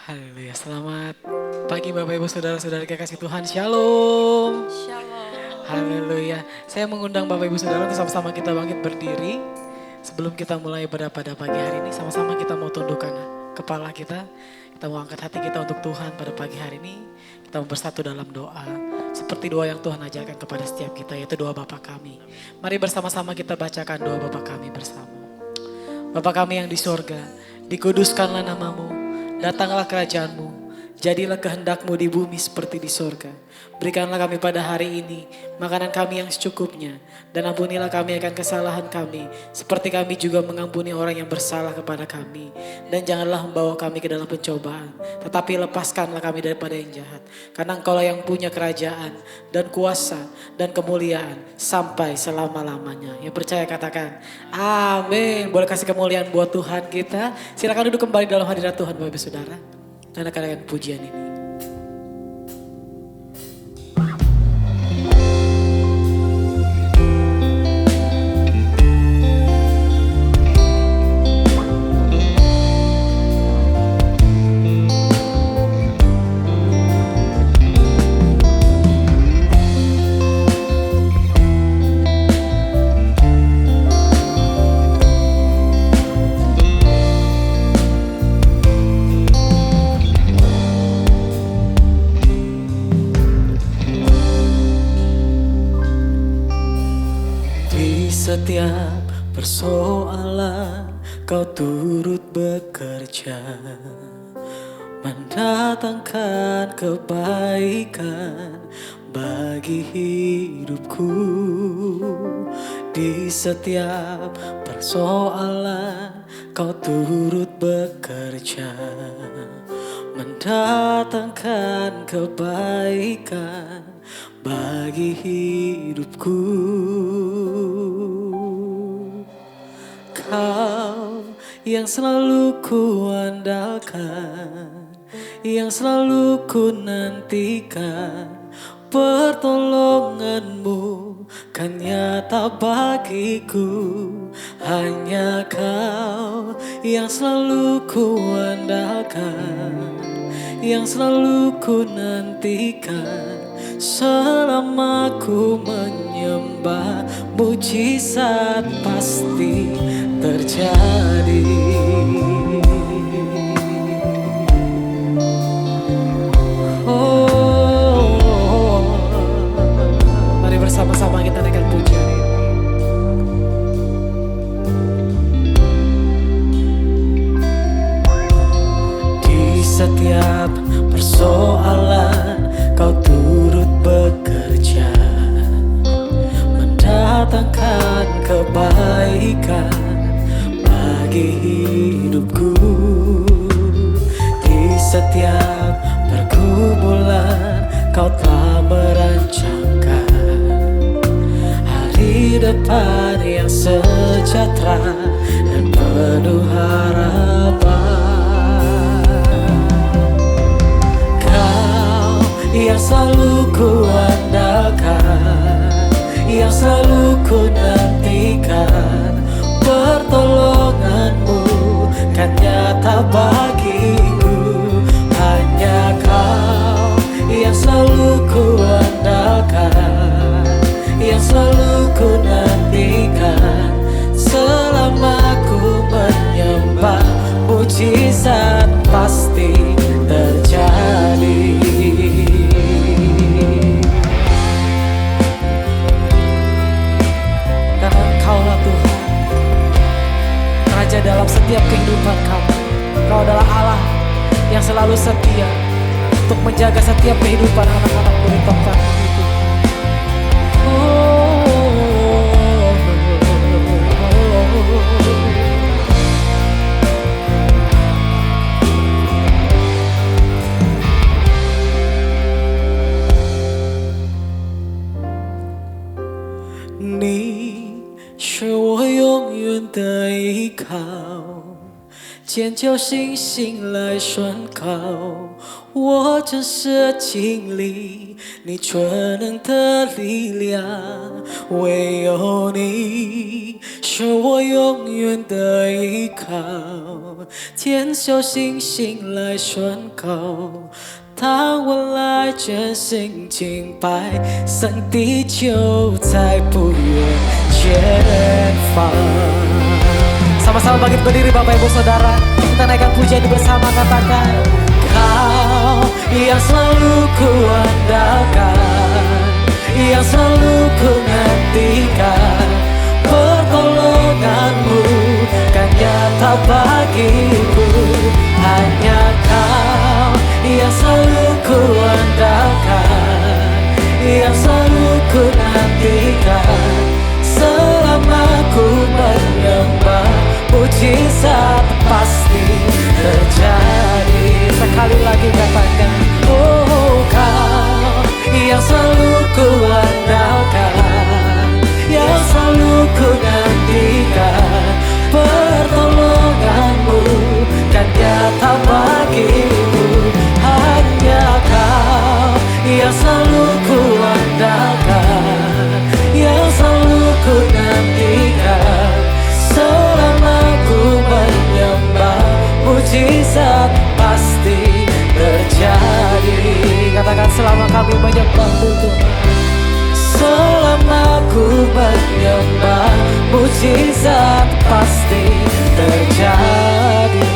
Haleluya, selamat pagi Bapak Ibu Saudara-saudara kekasih Tuhan, Shalom. Shalom. Haleluya, saya mengundang Bapak Ibu Saudara untuk sama-sama kita bangkit berdiri. Sebelum kita mulai pada pagi hari ini, sama-sama kita mau tundukkan kepala kita. Kita mau angkat hati kita untuk Tuhan pada pagi hari ini. Kita mau bersatu dalam doa. Seperti doa yang Tuhan ajarkan kepada setiap kita, yaitu doa Bapa kami. Mari bersama-sama kita bacakan doa Bapa kami bersama. Bapa kami yang di sorga, dikuduskanlah namamu, datanglah kerajaanmu, jadilah kehendakmu di bumi seperti di sorga. Berikanlah kami pada hari ini makanan kami yang secukupnya, dan ampunilah kami akan kesalahan kami, seperti kami juga mengampuni orang yang bersalah kepada kami. Dan janganlah membawa kami ke dalam pencobaan, tetapi lepaskanlah kami daripada yang jahat. Karena Engkaulah yang punya kerajaan dan kuasa dan kemuliaan sampai selama-lamanya. Yang percaya katakan, amin. Boleh kasih kemuliaan buat Tuhan kita. Silakan duduk kembali dalam hadirat Tuhan Bapak Ibu Saudara. Dan akan pujian ini. Setiap persoalan kau turut bekerja, mendatangkan kebaikan bagi hidupku. Di setiap persoalan kau turut bekerja, mendatangkan kebaikan bagi hidupku. Kau yang selalu ku andalkan, yang selalu ku nantikan, pertolonganmu kan nyata bagiku. Hanya Kau yang selalu ku andalkan, yang selalu ku nantikan. Selama ku menyembah, mujizat pasti terjadi. Oh, mari bersama-sama kita naikkan pujian ini. Di setiap persoalan kau turut bekerja, mendatangkan kebaikan bagi hidupku. Di setiap pergumulan kau telah merancangkan hari depan yang sejahtera dan penuh harapan. Yang selalu ku andalkan, yang selalu ku nantikan, pertolonganmu kan nyata bagiku. Hanya Kau yang selalu ku andalkan, yang selalu ku nantikan. Selama ku menyembah, mujizat pasti terjadi. Kaulah Tuhan, Raja dalam setiap kehidupan kami. Kau adalah Allah yang selalu setia untuk menjaga setiap kehidupan anak-anakmu di tempat itu.你是我永远的依靠，坚就信心来宣告。我真实经历你全能的力量，唯有你是我永远的依靠。天小星星来宣告，当我来全心敬拜，上帝就在不远前方。Sama-sama bangkit berdiri Bapak Ibu Saudara. Kita naikkan pujian ini bersama, katakan, Kau yang selalu ku andalkan, yang selalu ku nantikan. Pertolonganmu kan nyata bagiku. Hanya Kau yang selalu ku andalkan, yang selalu ku nantikan. Selama ku menyembah, mujizat pasti terjadi. Sekali lagi katakan, oh Kau yang selalu ku andalkan, yang selalu ku nantikan. Pertolonganmu kan nyata bagiku. Hanya Kau yang selalu ku andalkan, yang selalu ku nantikan. Selama ku menyembah, mujizat pasti terjadi. Katakan, selama kami menyembah-Mu Tuhan, selama ku menyembah, mujizat pasti terjadi.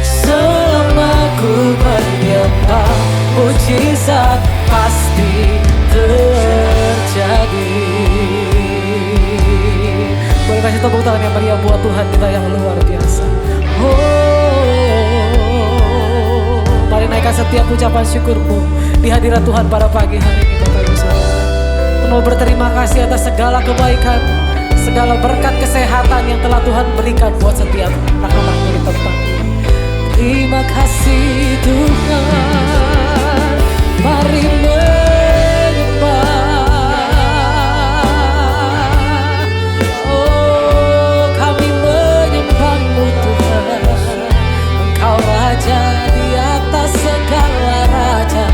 Selama ku menyembah, mujizat pasti terjadi. Boleh kasih tepuk tangan yang meriah buat Tuhan kita yang luar biasa. Mari naikkan setiap ucapan syukurmu di hadirat Tuhan pada pagi hari ini Bapak Ibu Saudara. Penuh berterima kasih atas segala kebaikan, segala berkat kesehatan yang telah Tuhan berikan buat setiap anak-anakmu di tempat ini. Terima kasih Tuhan, mari menyembah. Oh, kami menyembah-Mu Tuhan. Engkau Raja di atas segala raja,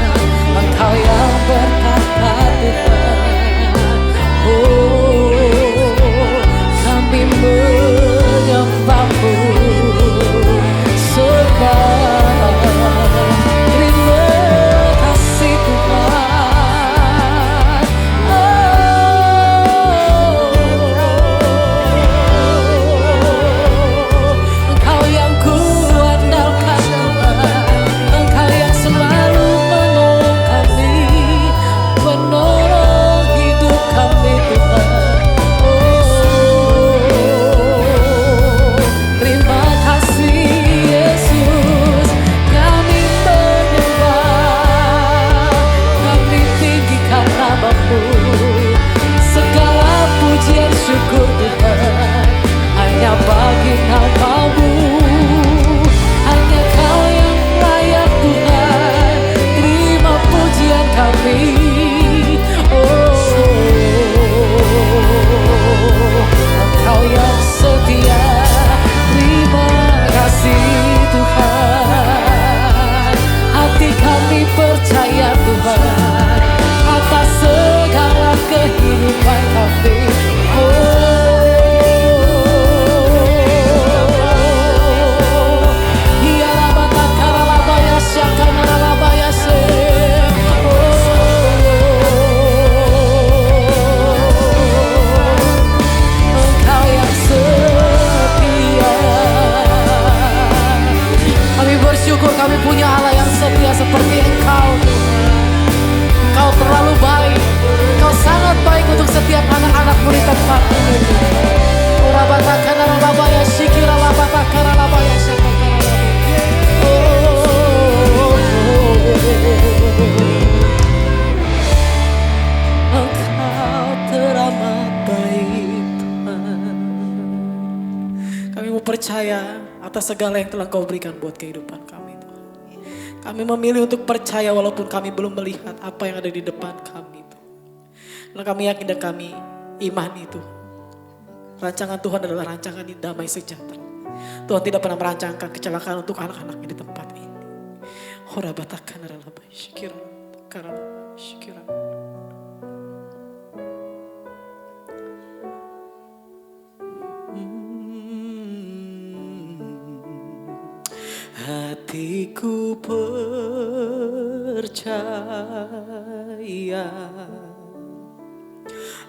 Engkau yang bertata Tuhan. Oh, kami menyembah-Mu. Terima kasih Tuhan. Engkau yang ku andalkan Tuhan, Engkau yang selalu menolong kami, menolong hidup kami Tuhan. Terima kasih Yesus, kami menyembah, kami tinggikan nama-Mu. Segala pujian syukur Tuhan hanya bagi nama-Mu. Hanya Kau yang layak Tuhan, terima pujian kami. Oh, Engkau yang setia, terima kasih Tuhan. Hati kami percaya Tuhan atas segala kehidupan kami. Engkau yang setia. Kami bersyukur kami punya Allah yang setia seperti Engkau Tuhan. Engkau terlalu baik, Engkau sangat baik untuk setiap anak-anak-Mu di tempat ini. Engkau teramat baik Tuhan. Kami mau percaya atas segala yang telah Kau berikan buat kehidupan kami Tuhan. Kami memilih untuk percaya walaupun kami belum melihat apa yang ada di depan kami Tuhan. Karena kami yakin dan kami iman itu. Rancangan Tuhan adalah rancangan damai sejahtera. Tuhan tidak pernah merancangkan kecelakaan untuk anak-anaknya di tempat ini. Horabatakan adalah syikiran, karena syikiran. percaya,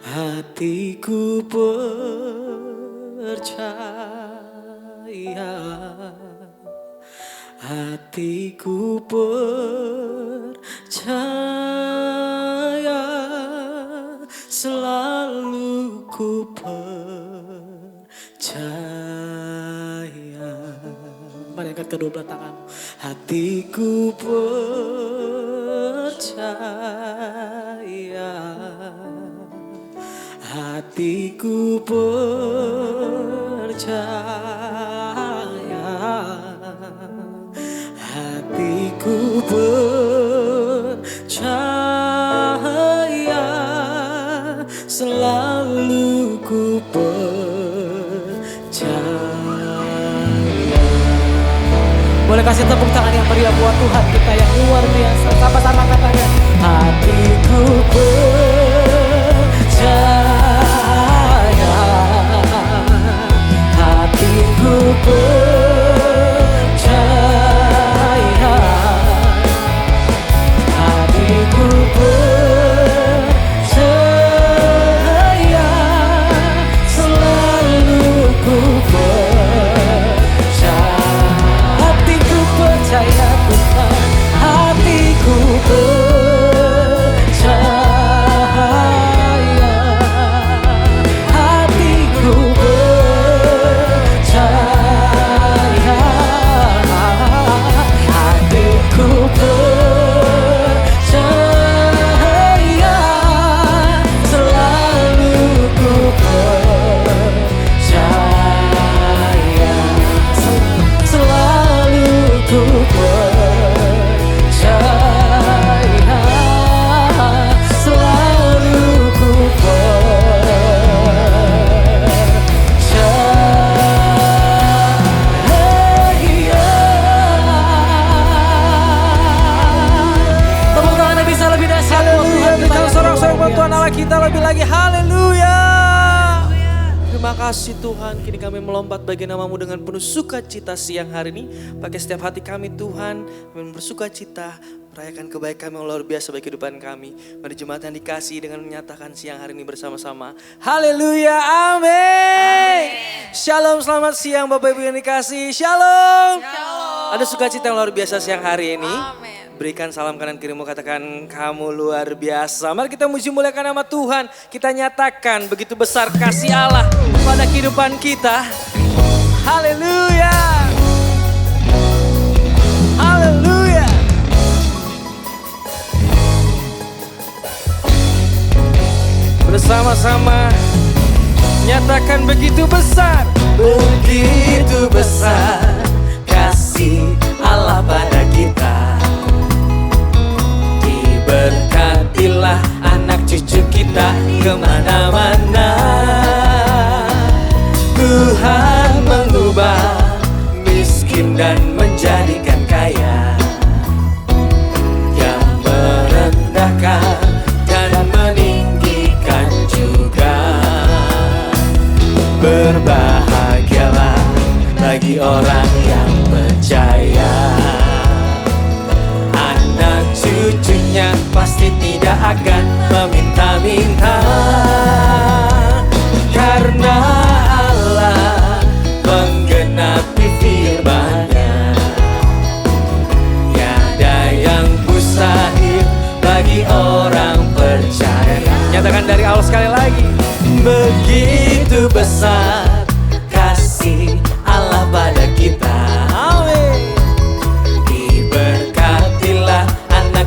hatiku percaya, hatiku percaya, selalu ku percaya. Mari angkat kedua belah tanganmu. Hatiku percaya, hatiku percaya, hatiku percaya, selalu ku percaya. Boleh kasih tepuk tangan yang meriah buat Tuhan kita yang luar biasa. Sama-sama katakan. Hatiku percaya, hatiku percaya, hatiku percaya, selalu ku percaya. Hatiku percaya Tuhan, hatiku percaya, hatiku percaya, hatiku percaya, selalu ku percaya, selalu ku percaya, selalu ku percaya. Tepuk tangannya bisa lebih dahsyat. Haleluya, berikan sorak-sorak buat Tuhan Allah kita lebih lagi. Haleluya. Terima kasih Tuhan, kini kami melompat bagi namamu dengan penuh sukacita siang hari ini. Pakai setiap hati kami Tuhan, kami bersuka cita merayakan kebaikan yang luar biasa bagi kehidupan kami. Mari jemaat yang dikasih dengan menyatakan siang hari ini bersama-sama. Haleluya, amin. Shalom, selamat siang Bapak Ibu yang dikasih. Shalom. Ada sukacita yang luar biasa siang hari ini. Berikan salam kanan kirimu, katakan kamu luar biasa. Mari kita muji muliakan nama Tuhan. Kita nyatakan begitu besar kasih Allah pada kehidupan kita. Haleluya. Haleluya. Bersama-sama nyatakan begitu besar. Begitu besar kasih Allah pada kita. Berkatilah anak cucu kita kemana-mana. Tuhan mengubah miskin dan menjadikan kaya, yang merendahkan dan meninggikan juga. Berbahagialah bagi orang yang percaya, cucunya pasti tidak akan meminta-minta, karena Allah menggenapi firman-Nya. Tiada yang mustahil bagi orang percaya. Nyatakan dari awal sekali lagi. Begitu besar kasih Allah pada kita. Amin.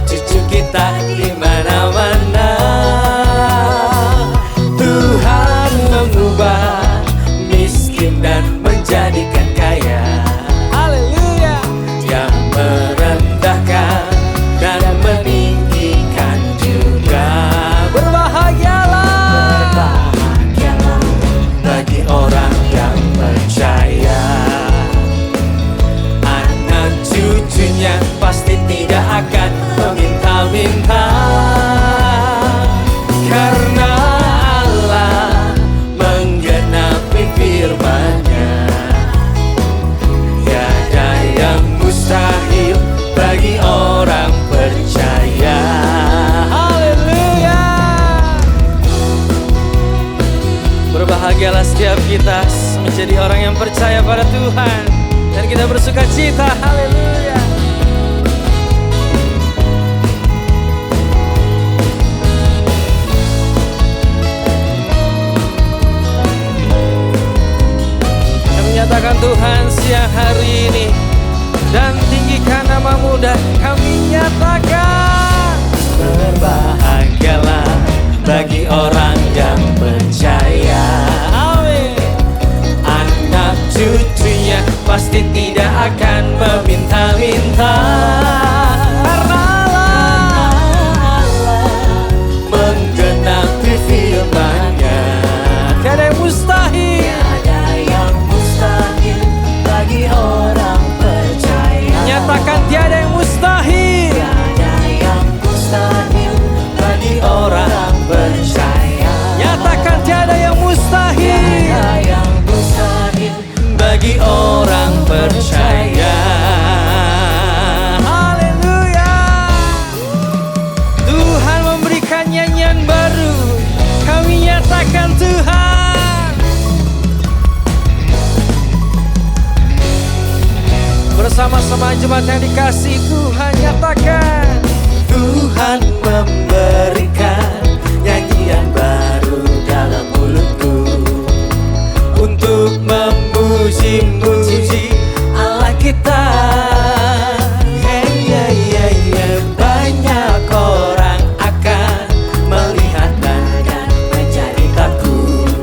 Cucu kita di mana-mana. Tuhan mengubah miskin dan menjadikan kaya. Haleluya. Yang merendahkan dan meninggikan juga. Berbahagialah bagi orang yang percaya. Biarlah setiap kita menjadi orang yang percaya pada Tuhan dan kita bersuka cita. Haleluya. Kami nyatakan Tuhan siang hari ini dan tinggikan nama-Mu dan kami nyatakan berbahagialah bagi orang yang percaya. Amin. Anak cucunya pasti tidak akan meminta-minta karena Allah menggenapi firman-Nya. Tiada yang mustahil, Tiada yang mustahil bagi orang percaya. nyatakan tiada yang mustahil Tiada yang mustahil bagi orang percaya. nyatakan tiada yang mustahil Tiada yang mustahil bagi orang percaya. Haleluya. Tuhan memberikan nyanyian baru. Kami nyatakan Tuhan. Bersama-sama jemaat yang dikasih Tuhan nyatakan. Tuhan memberikan nyanyian baru dalam mulutku untuk memuji-muji Allah kita. Hey, yeah, yeah, yeah. Banyak orang akan melihat dan menjadi takut,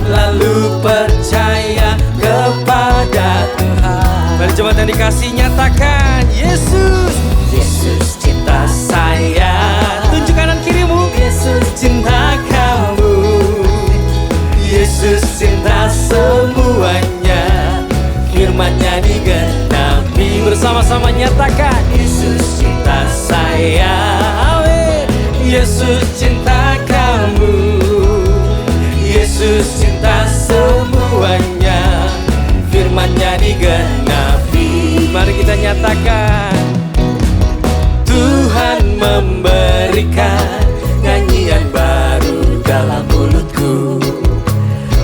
lalu percaya kepada Tuhan. Mari jemaat yang dikasih nyatakan Yesus, Yesus cinta saya. Tunjuk kanan kirimu. Yesus cinta kamu. Yesus cinta semuanya. Firman-Nya digenapi. Bersama-sama nyatakan Yesus cinta saya. Amin. Yesus cinta kamu. Yesus cinta semuanya. Firman-Nya digenapi. Mari kita nyatakan Tuhan memberikan nyanyian baru dalam mulutku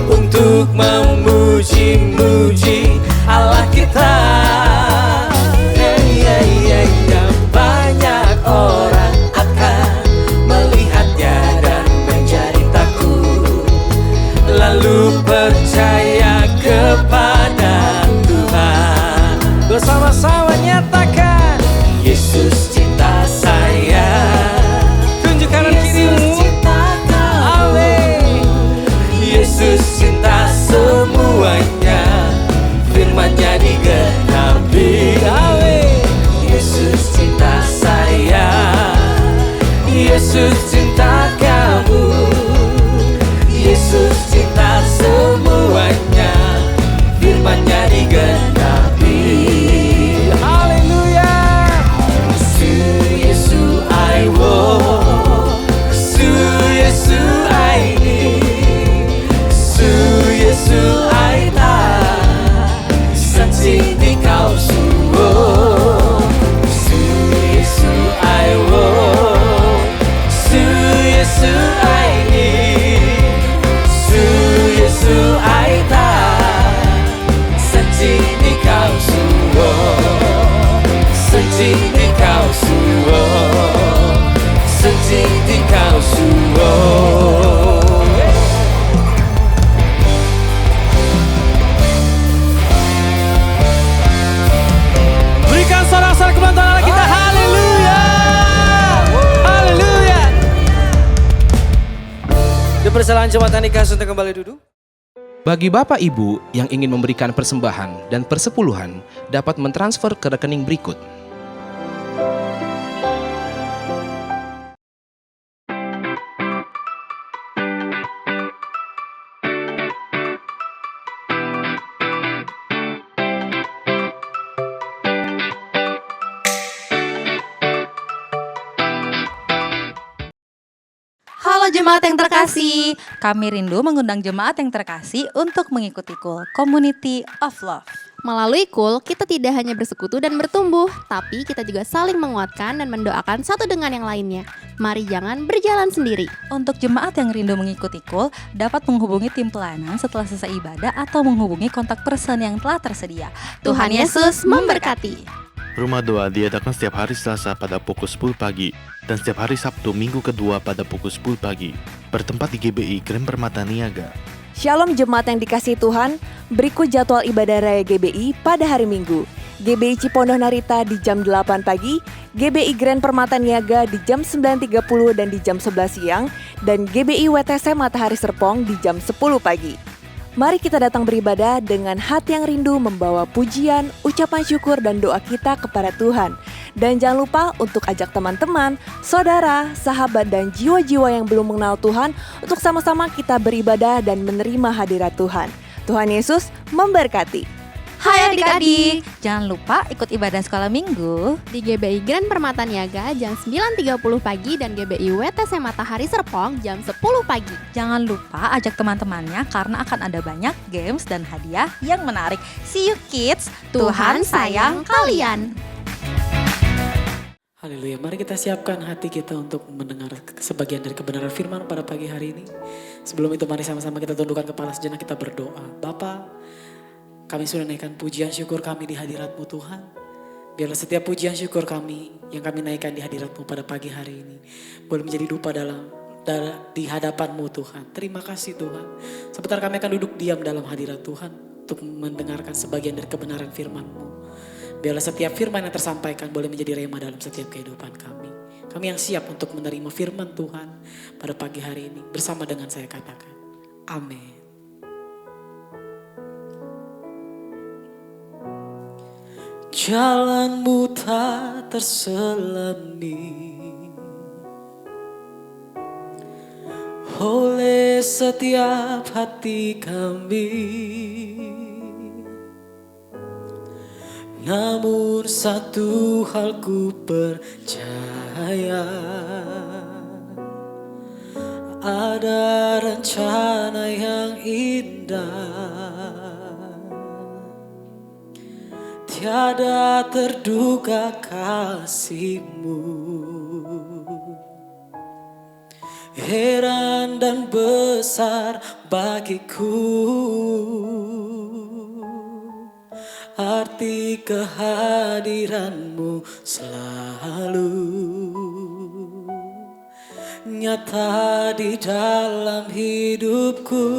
untuk memuji-muji Allah kita. Hey, yeah, yeah, yeah. Banyak orang akan melihatnya dan menjadi takut, lalu percaya kepada Tuhan. Bersama-sama nyatakan Yesus cinta saya. Tunjuk kanan kirimu. Amin. Yesus cinta semuanya. Firman-Nya digenapi. Amin. Yesus cinta saya. Yesus cinta kamu. Yesus cinta semuanya. Firman-Nya digenapi. Haleluya. Su Yesu I want, Su Yesu I need, Su Yesu I tak, sentini kau suo. Su Yesu I want, Su Yesu I need, Su Yesu I tak, sentini kau suo. Sentini kau suo, sentini kau suo. Berikan sorak-sorak kebenaran Allah kita. Haleluya. Haleluya. Dipersilakan jemaat yang dikasih untuk kembali duduk. Bagi Bapak Ibu yang ingin memberikan persembahan dan persepuluhan dapat mentransfer ke rekening berikut. Halo jemaat yang terkasih, kami rindu mengundang jemaat yang terkasih untuk mengikuti KUL Community of Love. Melalui KUL, kita tidak hanya bersekutu dan bertumbuh, tapi kita juga saling menguatkan dan mendoakan satu dengan yang lainnya. Mari jangan berjalan sendiri. Untuk jemaat yang rindu mengikuti KUL, dapat menghubungi tim pelayanan setelah selesai ibadah atau menghubungi kontak person yang telah tersedia. Tuhan Yesus memberkati. Rumah Doa diadakan setiap hari Selasa pada pukul 10 pagi dan setiap hari Sabtu minggu kedua pada pukul 10 pagi. Bertempat di GBI Grand Permata Niaga. Shalom jemaat yang dikasihi Tuhan, berikut jadwal ibadah raya GBI pada hari Minggu. GBI Cipondoh Narita di jam 8 pagi, GBI Grand Permata Niaga di jam 9.30 dan di jam 11 siang, dan GBI WTC Matahari Serpong di jam 10 pagi. Mari kita datang beribadah dengan hati yang rindu membawa pujian, ucapan syukur dan doa kita kepada Tuhan. Dan jangan lupa untuk ajak teman-teman, saudara, sahabat dan jiwa-jiwa yang belum mengenal Tuhan untuk sama-sama kita beribadah dan menerima hadirat Tuhan. Tuhan Yesus memberkati. Hai adik-adik, Jangan lupa ikut ibadah sekolah minggu. di GBI Grand Permata Niaga jam 9.30 pagi dan GBI WTC Matahari Serpong jam 10 pagi. Jangan lupa ajak teman-temannya karena akan ada banyak games dan hadiah yang menarik. See you kids, Tuhan sayang kalian. Haleluya, mari kita siapkan hati kita untuk mendengar sebagian dari kebenaran firman pada pagi hari ini. Sebelum itu mari sama-sama kita tundukkan kepala sejenak, kita berdoa. Bapa, kami sudah naikkan pujian syukur kami di hadirat-Mu Tuhan. Biarlah setiap pujian syukur kami yang kami naikkan di hadirat-Mu pada pagi hari ini boleh menjadi dupa di hadapan-Mu Tuhan. Terima kasih Tuhan. Sebentar kami akan duduk diam dalam hadirat Tuhan untuk mendengarkan sebagian dari kebenaran firman-Mu. Biarlah setiap firman yang tersampaikan boleh menjadi rema dalam setiap kehidupan kami. Kami yang siap untuk menerima firman Tuhan pada pagi hari ini. Bersama dengan saya katakan, amin. Jalanmu tak terselami oleh setiap hati kami. Namun satu hal ku percaya, ada rencana yang indah, tiada terduga kasih-Mu, heran dan besar bagiku. Arti kehadiran-Mu selalu nyata di dalam hidupku.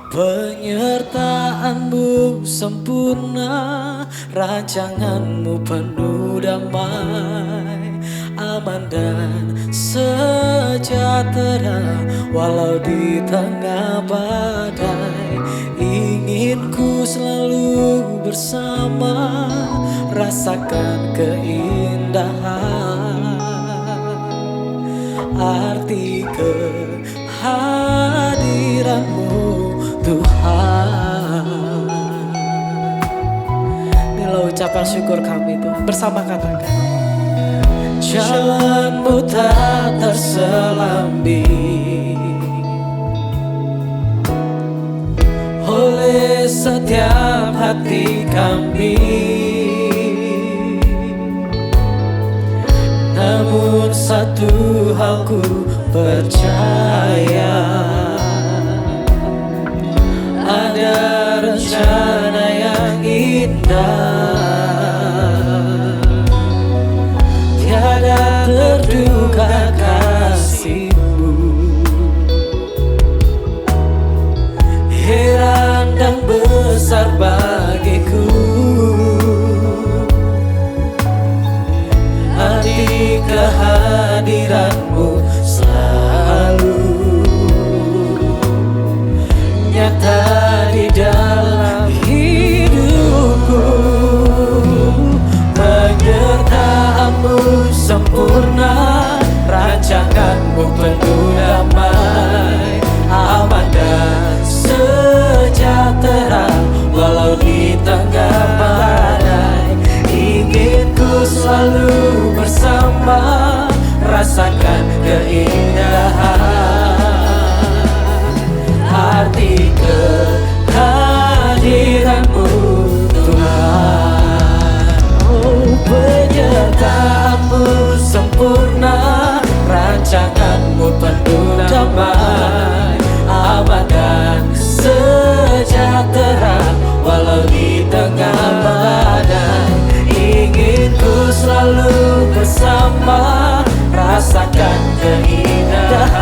Penyertaan-Mu sempurna, rancangan-Mu penuh damai, aman dan sejahtera walau di tengah badai. Ingin ku selalu bersama, rasakan keindahan arti kehadiran-Mu Tuhan. Inilah ucapan syukur kami Tuhan. Bersama katakan, jalan-Mu tak terselami oleh setiap hati kami. Namun satu hal ku percaya, ada rencana yang indah, tiada terduga kasih-Mu, heran dan besar bagiku. Arti kehadiran-Mu selalu nyata di dalam hidupku. Penyertaan-Mu sempurna, rancangan-Mu penuh damai, aman dan sejahtera walau di tengah badai. Ingin ku selalu bersama, rasakan keindahan arti kehadiran rancanganmu penuh damai, aman dan sejahtera. Walau di tengah badai, ingin ku selalu bersama, rasakan keindahan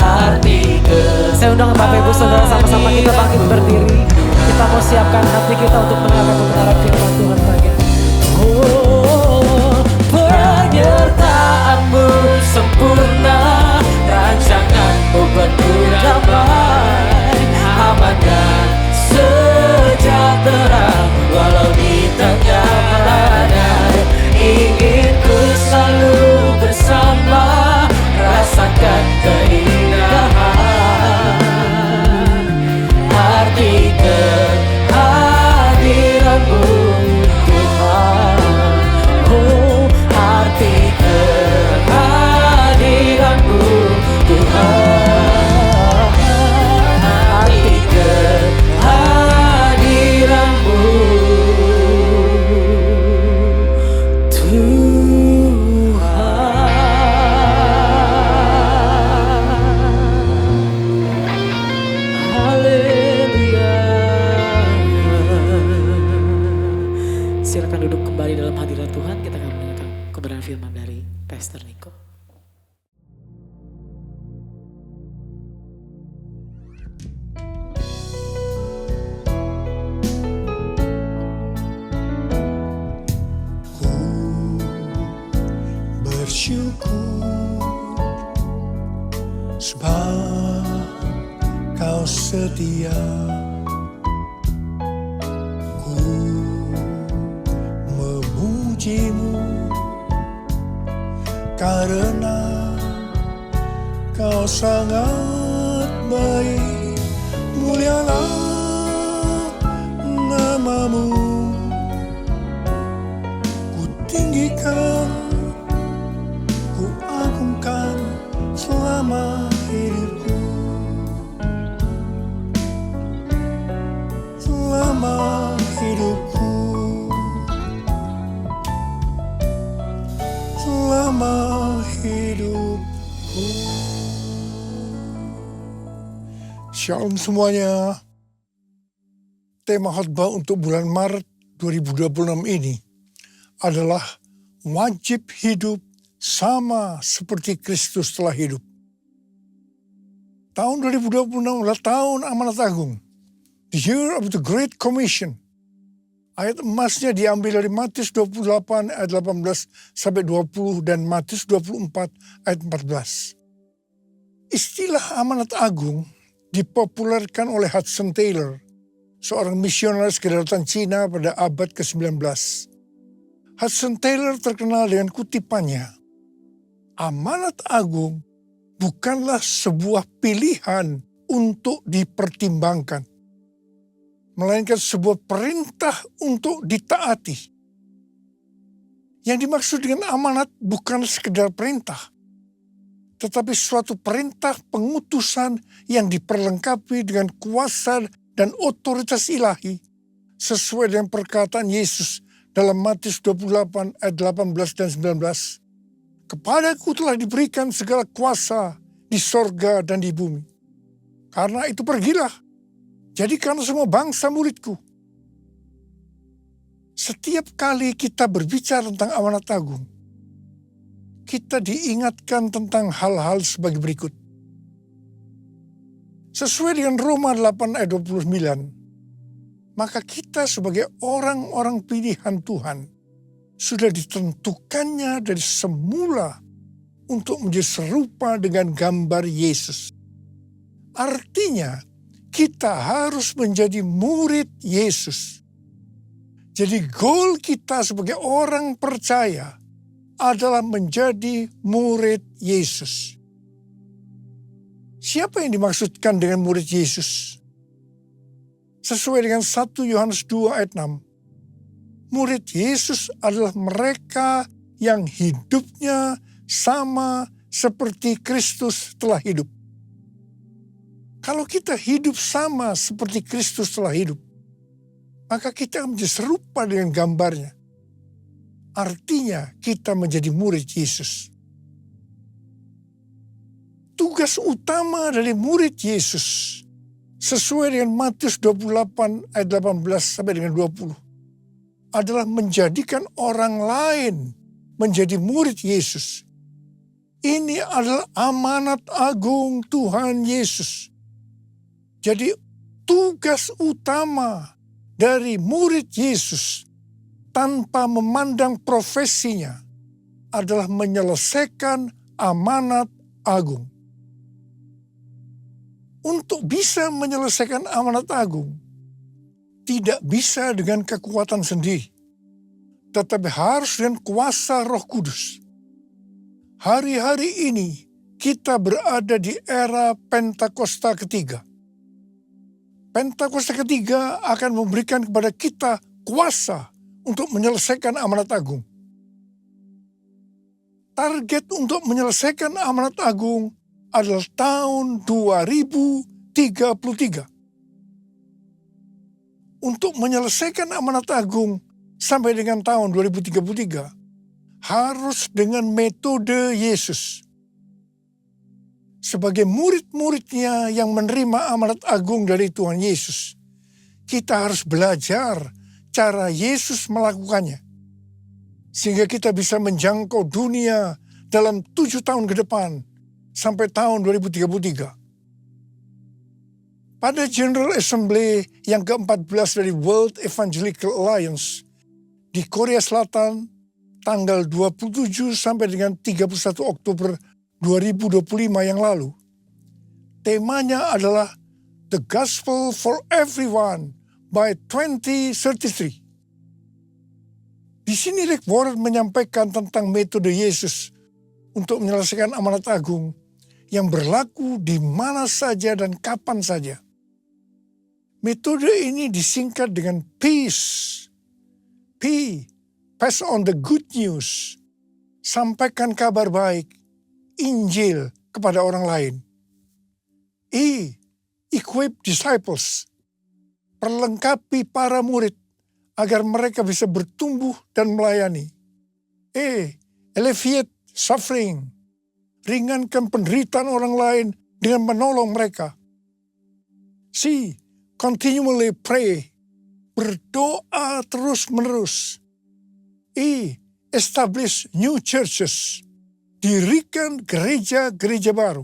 arti Saya undang Bapak Ibu Saudara sama-sama kita bangkit berdiri. Kita mau siapkan hati kita untuk mendengarkan kebenaran firman Tuhan pagi ini. Oh, penyertaanmu sempurna, rancanganmu penuh damai, aman dan sejahtera. Walau di tengah badai, ingin ku selalu bersama, rasakan keindahan arti kehadiranmu Tuhan. Oh, arti kehadiranmu Tuhan, arti kehadiranmu Tuhan. Haleluya. Silakan duduk kembali dalam hadirat Tuhan. Kita akan mendengarkan kebenaran firman dari Pastor Niko. Bersyukur sebab kau setia. Ku memujimu karena kau sangat baik. Mulialah namamu, ku tinggikan, ku agungkan selama hidupku. Selama hidupku, selama hidupku. Shalom semuanya. Tema khotbah untuk bulan Maret 2026 ini adalah wajib hidup sama seperti Kristus telah hidup. Tahun 2026 adalah tahun amanat agung. The year of the Great Commission. Ayat emasnya diambil dari Matius 28 ayat 18 sampai 20 dan Matius 24 ayat 14. Istilah amanat agung dipopulerkan oleh Hudson Taylor, seorang misionaris kedaulatan Cina pada abad ke-19. Hudson Taylor terkenal dengan kutipannya, amanat agung bukanlah sebuah pilihan untuk dipertimbangkan, melainkan sebuah perintah untuk ditaati. Yang dimaksud dengan amanat bukan sekedar perintah, tetapi suatu perintah pengutusan yang diperlengkapi dengan kuasa dan otoritas ilahi, sesuai dengan perkataan Yesus dalam Matius 28 ayat 18 dan 19. Kepadaku telah diberikan segala kuasa di sorga dan di bumi. Karena itu pergilah, jadikan semua bangsa muridku. Setiap kali kita berbicara tentang amanat agung, kita diingatkan tentang hal-hal sebagai berikut. Sesuai dengan Roma 8 ayat 29, maka kita sebagai orang-orang pilihan Tuhan sudah ditentukannya dari semula untuk menjadi serupa dengan gambar Yesus. Artinya, kita harus menjadi murid Yesus. Jadi goal kita sebagai orang percaya adalah menjadi murid Yesus. Siapa yang dimaksudkan dengan murid Yesus? Sesuai dengan 1 Yohanes 2 ayat 6. Murid Yesus adalah mereka yang hidupnya sama seperti Kristus telah hidup. Kalau kita hidup sama seperti Kristus telah hidup, maka kita menjadi serupa dengan gambarnya. artinya kita menjadi murid Yesus. Tugas utama dari murid Yesus sesuai dengan Matius 28 ayat 18 sampai dengan 20 adalah menjadikan orang lain menjadi murid Yesus. Ini adalah amanat agung Tuhan Yesus. Jadi tugas utama dari murid Yesus tanpa memandang profesinya adalah menyelesaikan amanat agung. Untuk bisa menyelesaikan amanat agung, tidak bisa dengan kekuatan sendiri, tetapi harus dengan kuasa Roh Kudus. Hari-hari ini kita berada di era Pentakosta ketiga. Pentakosta ketiga akan memberikan kepada kita kuasa untuk menyelesaikan amanat agung. Target untuk menyelesaikan amanat agung adalah tahun 2033. Untuk menyelesaikan amanat agung sampai dengan tahun 2033, harus dengan metode Yesus. Sebagai murid-muridnya yang menerima amanat agung dari Tuhan Yesus, kita harus belajar cara Yesus melakukannya. Sehingga kita bisa menjangkau dunia dalam 7 tahun ke depan sampai tahun 2033. Pada General Assembly yang ke-14 dari World Evangelical Alliance di Korea Selatan, tanggal 27 sampai dengan 31 Oktober 2025 yang lalu. Temanya adalah The Gospel for Everyone by 2033. Di sini Rick Warren menyampaikan tentang metode Yesus untuk menyelesaikan amanat agung yang berlaku di mana saja dan kapan saja. Metode ini disingkat dengan PEACE. P, pass on the good news. Sampaikan kabar baik, Injil kepada orang lain. E, equip disciples. Perlengkapi para murid agar mereka bisa bertumbuh dan melayani. E, alleviate suffering. Ringankan penderitaan orang lain dengan menolong mereka. C, continually pray. Berdoa terus-menerus. E, establish new churches. Dirikan gereja-gereja baru.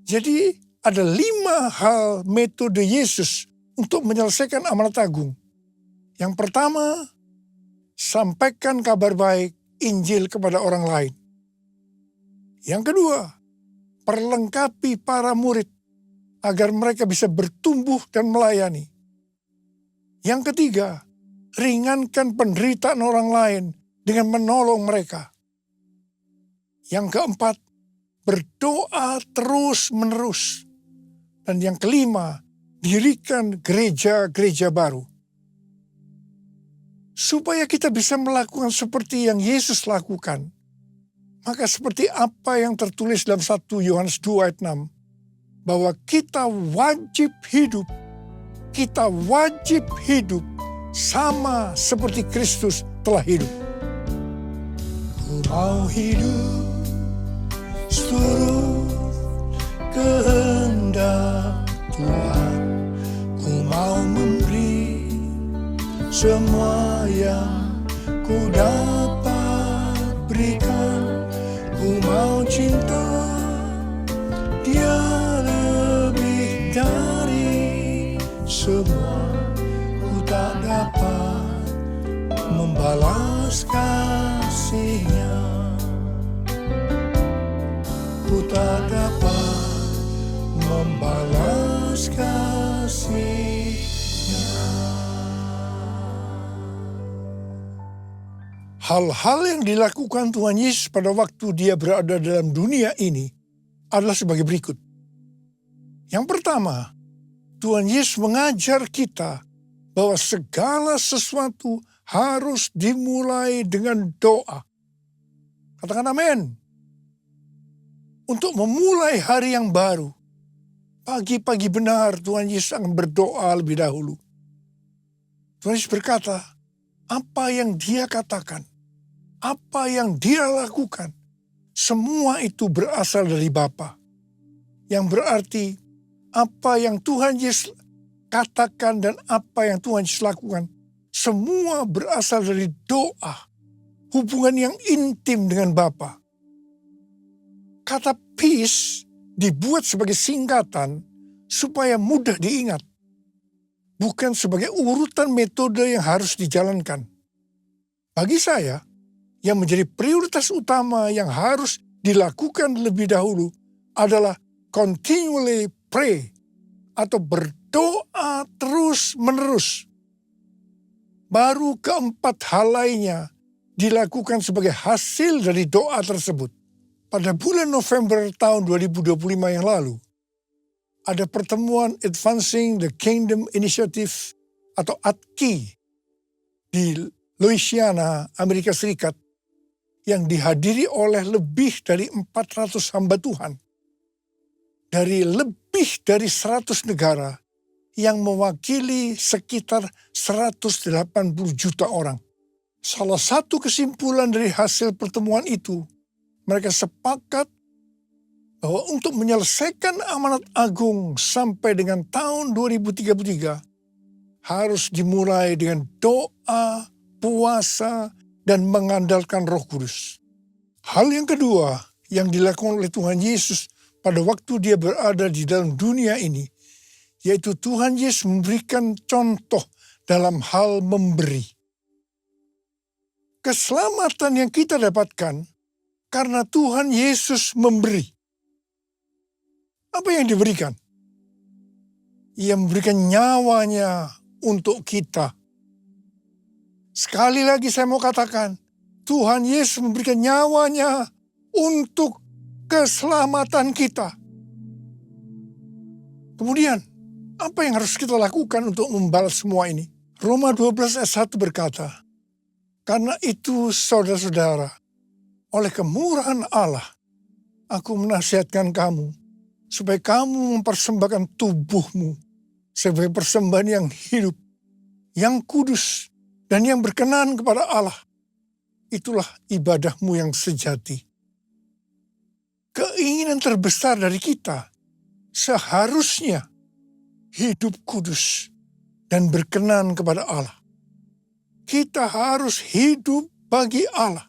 Jadi ada 5 hal metode Yesus untuk menyelesaikan amanat agung. Yang pertama, sampaikan kabar baik Injil kepada orang lain. Yang kedua, perlengkapi para murid agar mereka bisa bertumbuh dan melayani. Yang ketiga, ringankan penderitaan orang lain dengan menolong mereka. Yang keempat, berdoa terus-menerus. Dan yang kelima, dirikan gereja-gereja baru. Supaya kita bisa melakukan seperti yang Yesus lakukan, maka seperti apa yang tertulis dalam 1 Yohanes 2 ayat 6, bahwa kita wajib hidup sama seperti Kristus telah hidup. Ku mau hidup seluruh kehendak Tuhan. Ku mau memberi semua yang ku dapat berikan. Ku mau cinta Dia lebih dari semua. Ku tak dapat membalas kasih-Nya. Ku tak dapat membalas kasih-Nya. Hal-hal yang dilakukan Tuhan Yesus pada waktu Dia berada dalam dunia ini adalah sebagai berikut. Yang pertama, Tuhan Yesus mengajar kita bahwa segala sesuatu harus dimulai dengan doa. Katakan amin. Untuk memulai hari yang baru, pagi-pagi benar Tuhan Yesus akan berdoa lebih dahulu. Tuhan Yesus berkata, apa yang dia katakan, apa yang dia lakukan, semua itu berasal dari Bapa. Yang berarti apa yang Tuhan Yesus katakan dan apa yang Tuhan Yesus lakukan, semua berasal dari doa, hubungan yang intim dengan Bapa. Kata peace dibuat sebagai singkatan supaya mudah diingat, bukan sebagai urutan metode yang harus dijalankan. Bagi saya, yang menjadi prioritas utama yang harus dilakukan lebih dahulu adalah continually pray atau berdoa terus-menerus. Baru keempat hal lainnya dilakukan sebagai hasil dari doa tersebut. Pada bulan November tahun 2025 yang lalu, ada pertemuan Advancing the Kingdom Initiative atau ADKI di Louisiana, Amerika Serikat yang dihadiri oleh lebih dari 400 hamba Tuhan dari lebih dari 100 negara yang mewakili sekitar 180 juta orang. Salah satu kesimpulan dari hasil pertemuan itu, mereka sepakat bahwa untuk menyelesaikan amanat agung sampai dengan tahun 2033 harus dimulai dengan doa, puasa, dan mengandalkan Roh Kudus. Hal yang kedua yang dilakukan oleh Tuhan Yesus pada waktu dia berada di dalam dunia ini, yaitu Tuhan Yesus memberikan contoh dalam hal memberi. Keselamatan yang kita dapatkan karena Tuhan Yesus memberi. Apa yang diberikan? Ia memberikan nyawanya untuk kita. Sekali lagi saya mau katakan, Tuhan Yesus memberikan nyawanya untuk keselamatan kita. Kemudian, apa yang harus kita lakukan untuk membalas semua ini? Roma 12 ayat 1 berkata, karena itu saudara-saudara, oleh kemurahan Allah, aku menasihatkan kamu, supaya kamu mempersembahkan tubuhmu sebagai persembahan yang hidup, yang kudus, dan yang berkenan kepada Allah. Itulah ibadahmu yang sejati. Keinginan terbesar dari kita seharusnya hidup kudus dan berkenan kepada Allah. Kita harus hidup bagi Allah.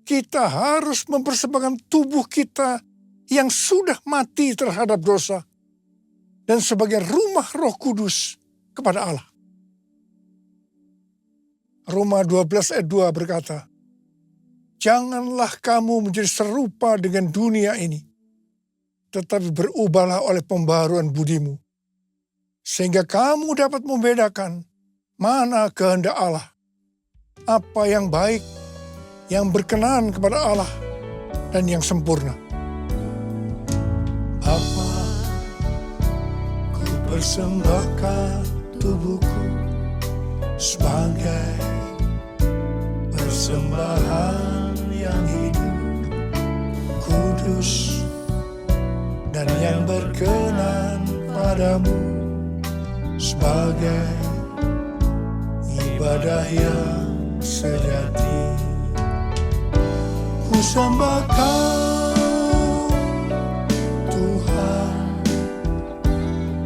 Kita harus mempersembahkan tubuh kita yang sudah mati terhadap dosa dan sebagai rumah Roh Kudus kepada Allah. Roma 12 ayat 2 berkata, janganlah kamu menjadi serupa dengan dunia ini, tetapi berubahlah oleh pembaharuan budimu, sehingga kamu dapat membedakan mana kehendak Allah, apa yang baik, yang berkenan kepada Allah, dan yang sempurna. Bapa, ku persembahkan tubuhku sebagai persembahan yang hidup, kudus, dan yang berkenan padamu, sebagai ibadah yang sejati. Ku sembah Kau, Tuhan,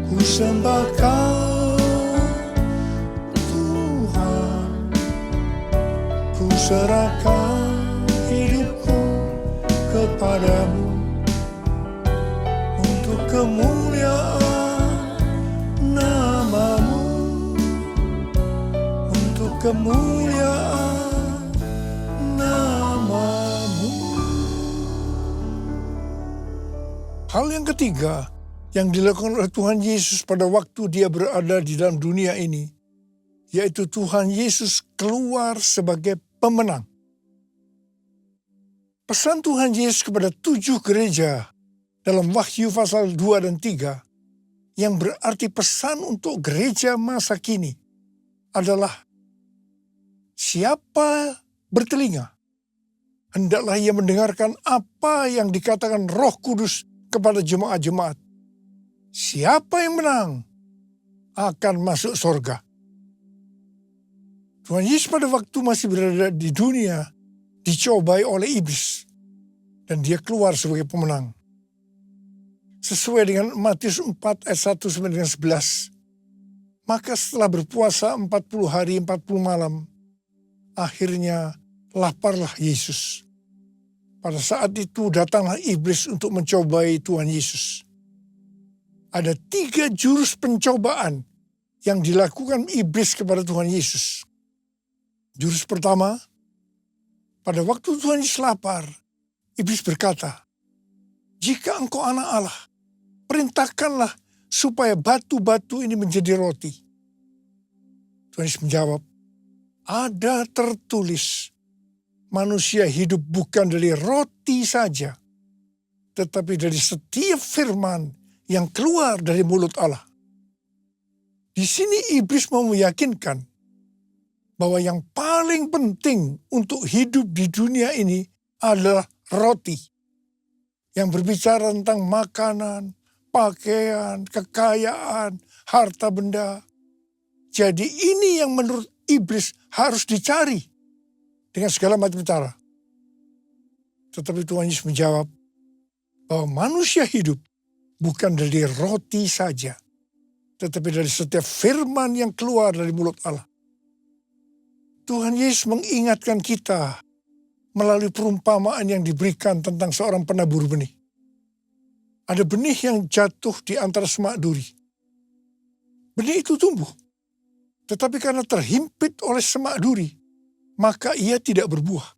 ku sembah Kau, Tuhan, ku serahkan hidupku kepadamu untuk kemuliaan nama-Mu, untuk kemuliaan nama-Mu. Hal yang ketiga yang dilakukan oleh Tuhan Yesus pada waktu dia berada di dalam dunia ini, yaitu Tuhan Yesus keluar sebagai pemenang. Pesan Tuhan Yesus kepada 7 gereja dalam Wahyu pasal 2 dan 3, yang berarti pesan untuk gereja masa kini, adalah siapa bertelinga, hendaklah ia mendengarkan apa yang dikatakan Roh Kudus kepada jemaat-jemaat. Siapa yang menang akan masuk surga. Tuhan Yesus pada waktu masih berada di dunia dicobai oleh iblis. Dan dia keluar sebagai pemenang. Sesuai dengan Matius 4 ayat 1 sampai dengan 11. Maka setelah berpuasa 40 hari 40 malam, akhirnya laparlah Yesus. Pada saat itu datanglah iblis untuk mencobai Tuhan Yesus. Ada 3 jurus pencobaan yang dilakukan iblis kepada Tuhan Yesus. Jurus pertama, pada waktu Tuhan Yesus lapar, iblis berkata, "Jika engkau anak Allah, perintahkanlah supaya batu-batu ini menjadi roti." Tuhan Yesus menjawab, "Ada tertulis, manusia hidup bukan dari roti saja, tetapi dari setiap firman yang keluar dari mulut Allah." Di sini iblis mau meyakinkan bahwa yang paling penting untuk hidup di dunia ini adalah roti. Yang berbicara tentang makanan, pakaian, kekayaan, harta benda. Jadi ini yang menurut iblis harus dicari dengan segala macam cara. Tetapi Tuhan Yesus menjawab bahwa manusia hidup bukan dari roti saja, tetapi dari setiap firman yang keluar dari mulut Allah. Tuhan Yesus mengingatkan kita melalui perumpamaan yang diberikan tentang seorang penabur benih. Ada benih yang jatuh di antara semak duri. Benih itu tumbuh, tetapi karena terhimpit oleh semak duri, maka ia tidak berbuah.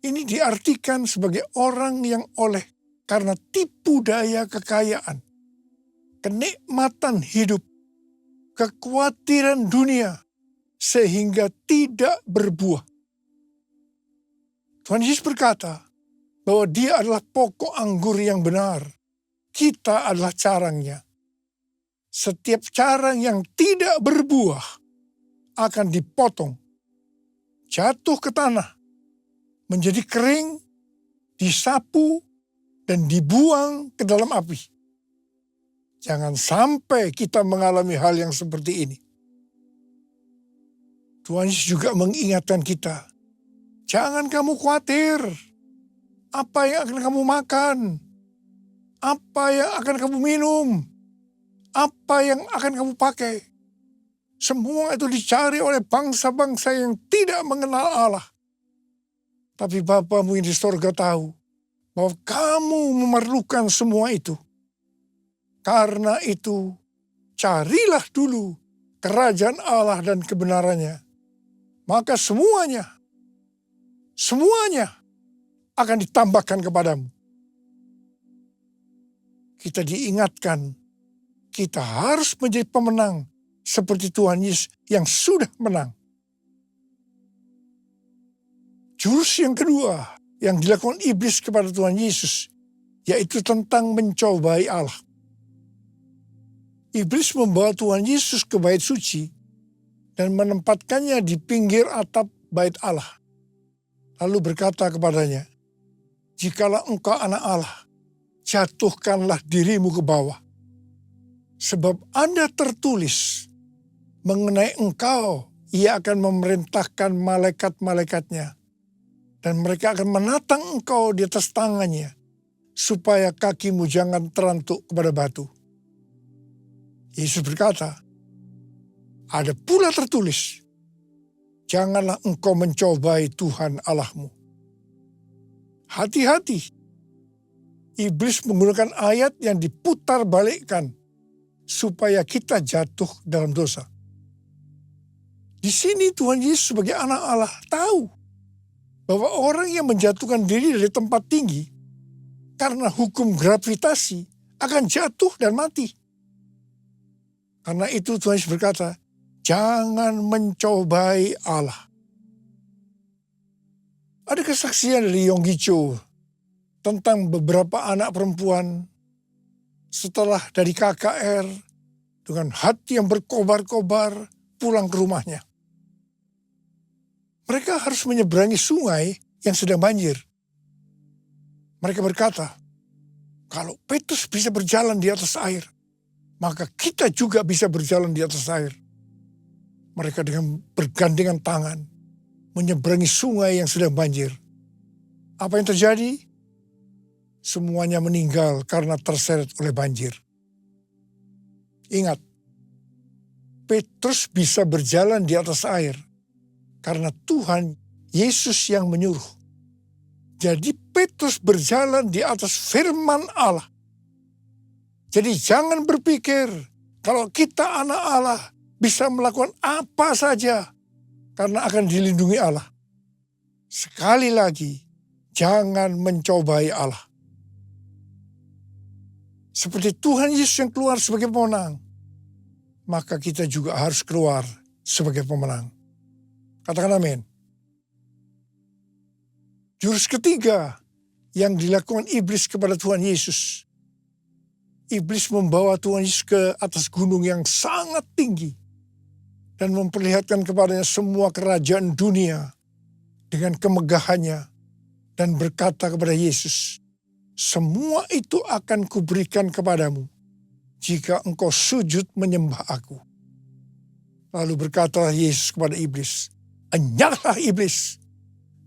Ini diartikan sebagai orang yang oleh karena tipu daya kekayaan, kenikmatan hidup, kekhawatiran dunia, sehingga tidak berbuah. Tuhan Yesus berkata bahwa dia adalah pokok anggur yang benar. Kita adalah carangnya. Setiap carang yang tidak berbuah akan dipotong, jatuh ke tanah, menjadi kering, disapu, dan dibuang ke dalam api. Jangan sampai kita mengalami hal yang seperti ini. Tuhan Yesus juga mengingatkan kita, jangan kamu khawatir apa yang akan kamu makan, apa yang akan kamu minum, apa yang akan kamu pakai. Semua itu dicari oleh bangsa-bangsa yang tidak mengenal Allah. Tapi Bapamu yang di sorga tahu bahwa kamu memerlukan semua itu. Karena itu, carilah dulu kerajaan Allah dan kebenarannya. Maka semuanya akan ditambahkan kepadamu. Kita diingatkan, kita harus menjadi pemenang seperti Tuhan Yesus yang sudah menang. Jurus yang kedua yang dilakukan iblis kepada Tuhan Yesus, yaitu tentang mencobai Allah. Iblis membawa Tuhan Yesus ke bait suci dan menempatkannya di pinggir atap bait Allah. Lalu berkata kepadanya, "Jikalau engkau anak Allah, jatuhkanlah dirimu ke bawah. Sebab ada tertulis, mengenai engkau, ia akan memerintahkan malaikat-malaikatnya. Dan mereka akan menatang engkau di atas tangannya, supaya kakimu jangan terantuk kepada batu." Yesus berkata, ada pula tertulis, janganlah engkau mencobai Tuhan Allahmu. Hati-hati, iblis menggunakan ayat yang diputar balikkan supaya kita jatuh dalam dosa. Di sini Tuhan Yesus sebagai anak Allah tahu bahwa orang yang menjatuhkan diri dari tempat tinggi karena hukum gravitasi akan jatuh dan mati. Karena itu Tuhan Yesus berkata, jangan mencobai Allah. Ada kesaksian dari Yonggi Cho tentang beberapa anak perempuan setelah dari KKR dengan hati yang berkobar-kobar pulang ke rumahnya. Mereka harus menyeberangi sungai yang sedang banjir. Mereka berkata, kalau Petrus bisa berjalan di atas air, maka kita juga bisa berjalan di atas air. Mereka dengan bergandengan tangan menyeberangi sungai yang sedang banjir. Apa yang terjadi? Semuanya meninggal karena terseret oleh banjir. Ingat, Petrus bisa berjalan di atas air karena Tuhan Yesus yang menyuruh. Jadi Petrus berjalan di atas firman Allah. Jadi jangan berpikir kalau kita anak Allah bisa melakukan apa saja karena akan dilindungi Allah. Sekali lagi, jangan mencobai Allah. Seperti Tuhan Yesus yang keluar sebagai pemenang, maka kita juga harus keluar sebagai pemenang. Katakan amin. Jurus ketiga yang dilakukan iblis kepada Tuhan Yesus. Iblis membawa Tuhan Yesus ke atas gunung yang sangat tinggi dan memperlihatkan kepadanya semua kerajaan dunia dengan kemegahannya dan berkata kepada Yesus, semua itu akan kuberikan kepadamu jika engkau sujud menyembah aku. Lalu berkatalah Yesus kepada iblis, enyahlah iblis,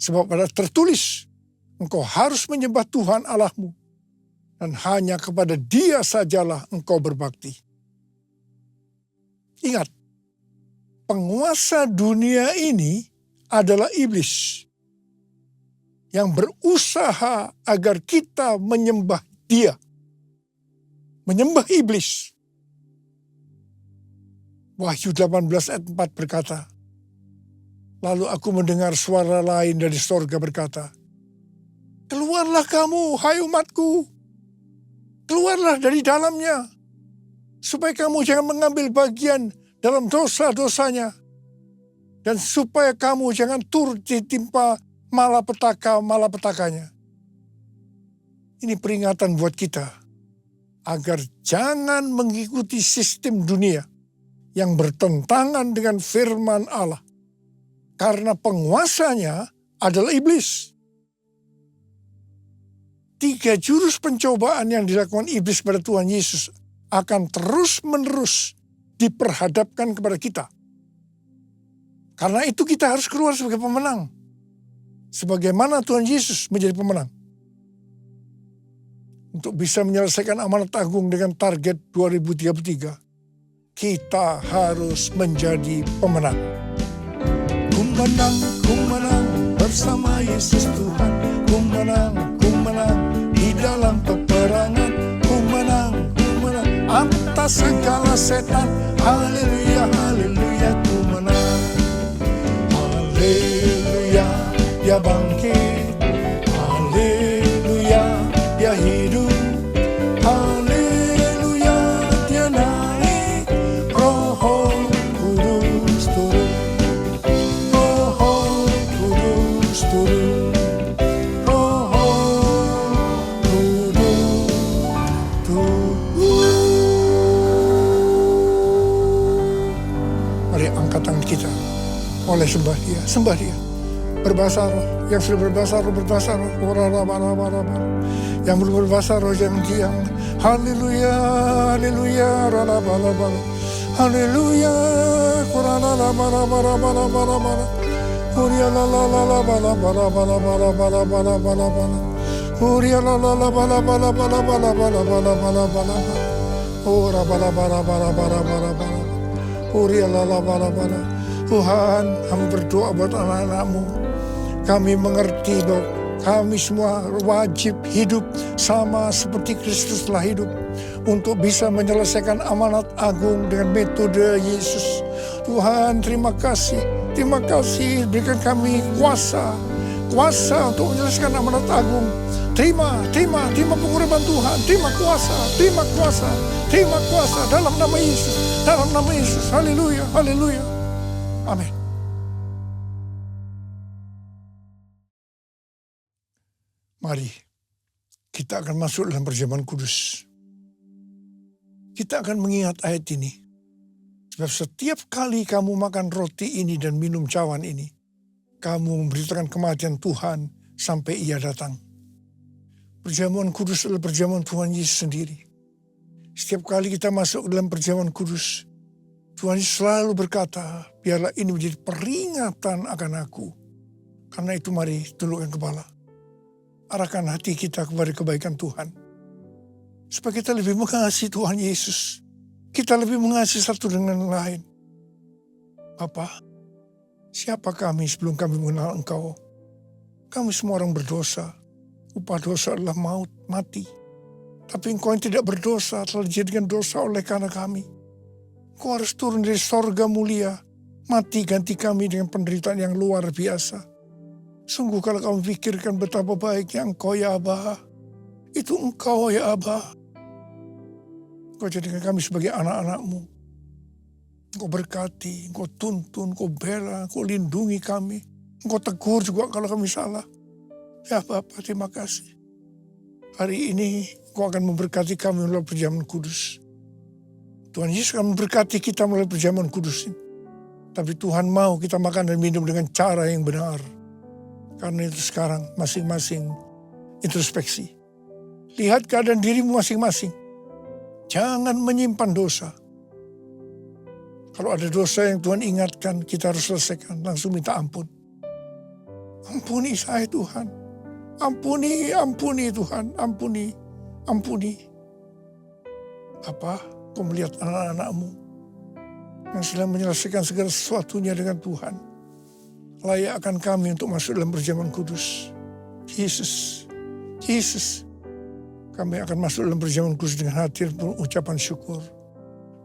sebab ada tertulis, engkau harus menyembah Tuhan Allahmu, dan hanya kepada Dia sajalah engkau berbakti. Ingat, penguasa dunia ini adalah iblis yang berusaha agar kita menyembah Dia, menyembah iblis. Wahyu 18 ayat 4 berkata, lalu aku mendengar suara lain dari sorga berkata, keluarlah kamu, hai umatku, keluarlah dari dalamnya, supaya kamu jangan mengambil bagian dalam dosa-dosanya, dan supaya kamu jangan turut ditimpa malapetaka-malapetakanya. Ini peringatan buat kita, agar jangan mengikuti sistem dunia yang bertentangan dengan firman Allah. Karena penguasanya adalah iblis. 3 jurus pencobaan yang dilakukan iblis pada Tuhan Yesus akan terus-menerus diperhadapkan kepada kita. Karena itu kita harus keluar sebagai pemenang. Sebagaimana Tuhan Yesus menjadi pemenang. Untuk bisa menyelesaikan amanat agung dengan target 2033, kita harus menjadi pemenang. Ku menang bersama Yesus Tuhan. Ku menang di dalam peperangan. Ku menang atas segala setan. Haleluya, haleluya, ku menang. Haleluya, Dia bangkit. Haleluya, Dia hidup. Haleluya, Dia naik. Roh Kudus turun. Roh Kudus turun. Roh Kudus turun. Mari angkat tangan kita. Oleh sembah Dia, sembah Dia. Berbahasa roh, yang sudah berbahasa roh, yang belum berbahasa roh jangan diam. Haleluya, haleluya, haleluya, Tuhan, kami berdoa buat anak-anak-Mu. Kami mengerti bahwa kami semua wajib hidup sama seperti Kristus telah hidup untuk bisa menyelesaikan amanat agung dengan metode Yesus. Tuhan, terima kasih berikan kami kuasa untuk menyelesaikan amanat agung. Terima pengurapan Tuhan, terima kuasa dalam nama Yesus, haleluya, haleluya, amin. Mari, kita akan masuk dalam perjamuan kudus. Kita akan mengingat ayat ini. Sebab setiap kali kamu makan roti ini dan minum cawan ini, kamu memberitakan kematian Tuhan sampai Ia datang. Perjamuan kudus adalah perjamuan Tuhan Yesus sendiri. Setiap kali kita masuk dalam perjamuan kudus, Tuhan Yesus selalu berkata, biarlah ini menjadi peringatan akan aku. Karena itu mari tundukkan kepala. Arahkan hati kita kepada kebaikan Tuhan. Supaya kita lebih mengasihi Tuhan Yesus. Kita lebih mengasihi satu dengan yang lain. Bapa, siapa kami sebelum kami mengenal Engkau? Kami semua orang berdosa. Upah dosa adalah maut, mati. Tapi Engkau yang tidak berdosa telah dijadikan dosa oleh karena kami. Engkau harus turun dari sorga mulia. Mati ganti kami dengan penderitaan yang luar biasa. Sungguh kalau kamu pikirkan betapa baiknya Engkau ya Aba. Itu Engkau ya Aba. Engkau jadikan kami sebagai anak-anak-Mu. Engkau berkati, Engkau tuntun, Engkau bela, Engkau lindungi kami. Engkau tegur juga kalau kami salah. Ya Bapa, terima kasih. Hari ini Engkau akan memberkati kami melalui perjamuan kudus. Tuhan Yesus akan memberkati kita melalui perjamuan kudus ini. Tapi Tuhan mau kita makan dan minum dengan cara yang benar. Karena itu sekarang masing-masing introspeksi. Lihat keadaan dirimu masing-masing. Jangan menyimpan dosa. Kalau ada dosa yang Tuhan ingatkan, kita harus selesaikan. Langsung minta ampun. Ampuni saya Tuhan. Ampuni Tuhan. Ampuni. Apa? Kau melihat anak-anak-Mu yang sedang menyelesaikan segala sesuatunya dengan Tuhan. Layak akan kami untuk masuk dalam perjamuan kudus. Yesus. Kami akan masuk dalam perjamuan kudus dengan hati dan ucapan syukur.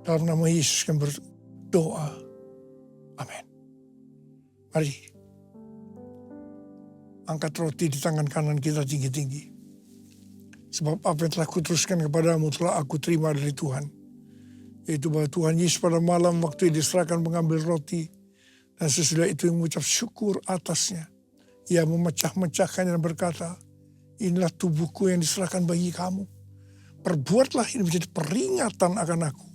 Dalam nama Yesus kami berdoa. Amin. Mari. Angkat roti di tangan kanan kita tinggi-tinggi. Sebab apa yang telah kuteruskan kepadamu telah aku terima dari Tuhan. Yaitu bahwa Tuhan Yesus pada malam waktu diserahkan mengambil roti. Dan sesudah itu yang mengucap syukur atasnya. Ia memecah-mecahkannya dan berkata, inilah tubuhku yang diserahkan bagi kamu. Perbuatlah ini menjadi peringatan akan aku.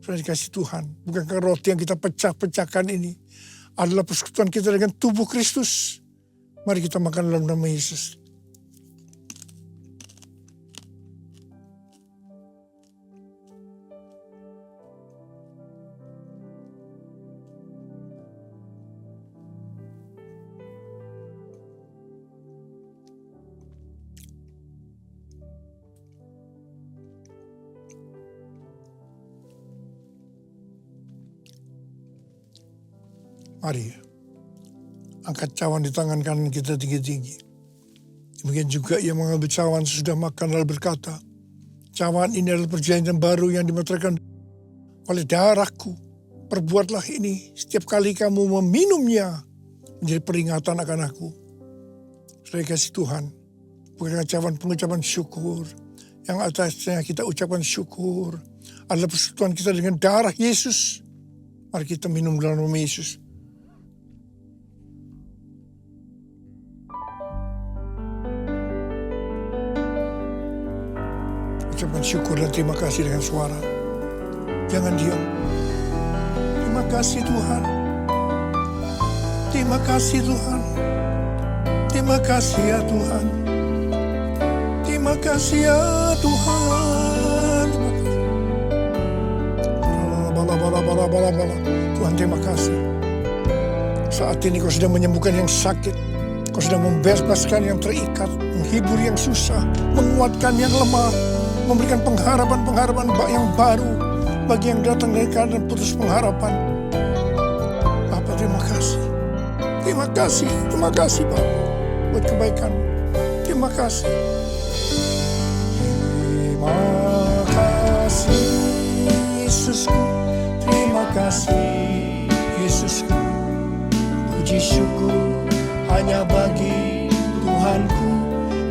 Sudah dikasih Tuhan. Bukankah roti yang kita pecah-pecahkan ini adalah persekutuan kita dengan tubuh Kristus. Mari kita makan dalam nama Yesus. Mari, angkat cawan di tangan kanan kita tinggi-tinggi. Demikian juga ia mengambil cawan sesudah makan lalu berkata, cawan ini adalah perjanjian baru yang dimeteraikan oleh darahku. Perbuatlah ini setiap kali kamu meminumnya menjadi peringatan akan aku. Sudah dikasih Tuhan, bukan cawan pengucapan syukur. Yang atasnya kita ucapkan syukur adalah persekutuan kita dengan darah Yesus. Mari kita minum dalam nama Yesus. Ucapkan syukur dan terima kasih dengan suara. Jangan diam. Terima kasih Tuhan. Terima kasih Tuhan. Terima kasih ya Tuhan. Terima kasih ya Tuhan. Bala. Tuhan terima kasih. Saat ini kau sudah menyembuhkan yang sakit. Kau sudah membebaskan yang terikat. Menghibur yang susah. Menguatkan yang lemah. Memberikan pengharapan yang baru bagi yang datang dari keadaan putus pengharapan. Bapa terima kasih. Terima kasih Bapa buat kebaikan. Terima kasih. Terima kasih Yesusku. Terima kasih Yesusku. Puji syukur hanya bagi Tuhanku.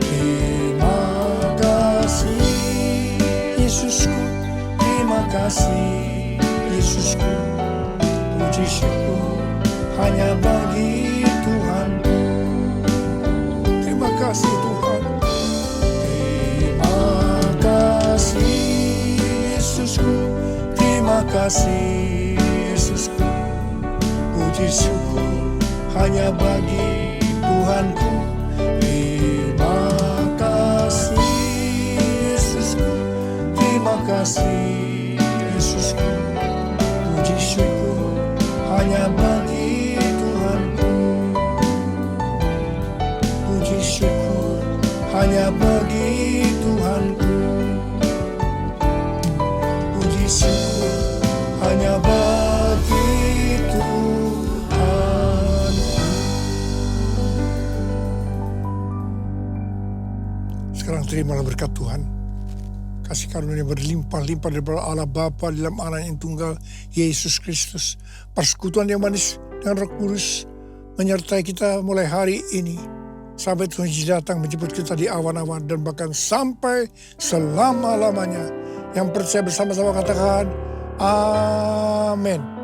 Terima kasih Yesusku, terima kasih Yesusku. Puji syukur hanya bagi Tuhanku. Terima kasih Tuhan. Terima kasih Yesusku. Terima kasih Yesusku. Puji syukur hanya bagi Tuhanku. Terima kasih Yesusku. Terima kasih Yesusku. Puji puji syukur hanya bagi Tuhanku. Puji syukur hanya bagi Tuhan. Sekarang terimalah berkat Tuhan. Kasih karunia berlimpah-limpah daripada Allah Bapa dalam Anak yang tunggal Yesus Kristus. Persekutuan yang manis dengan Roh Kudus menyertai kita mulai hari ini sampai Tuhan Yesus datang menjemput kita di awan-awan dan bahkan sampai selama-lamanya. Yang percaya bersama-sama katakan amin.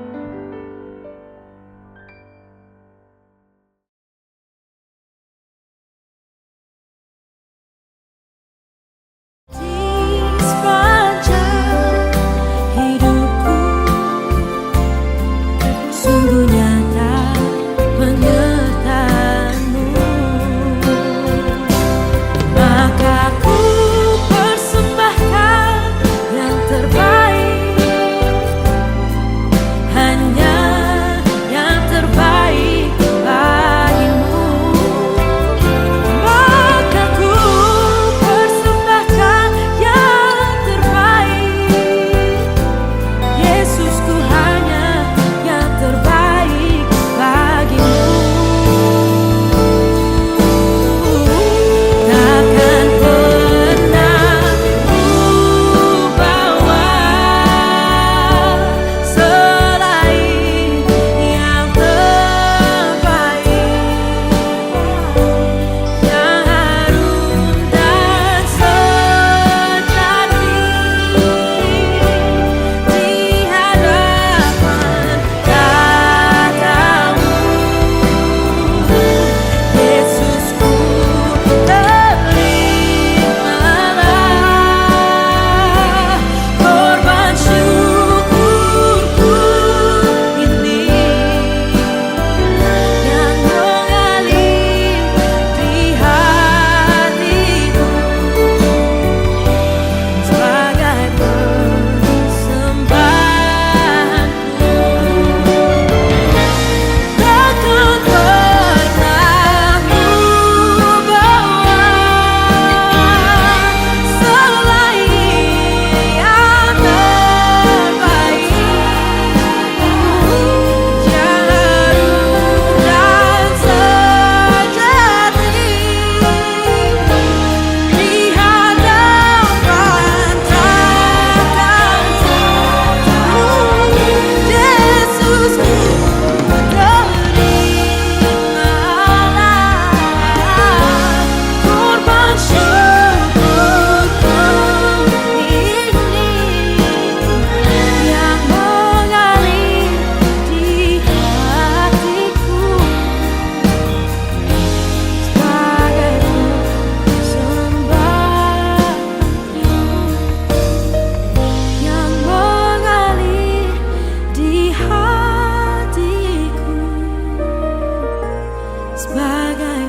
sebagai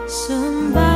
persembah.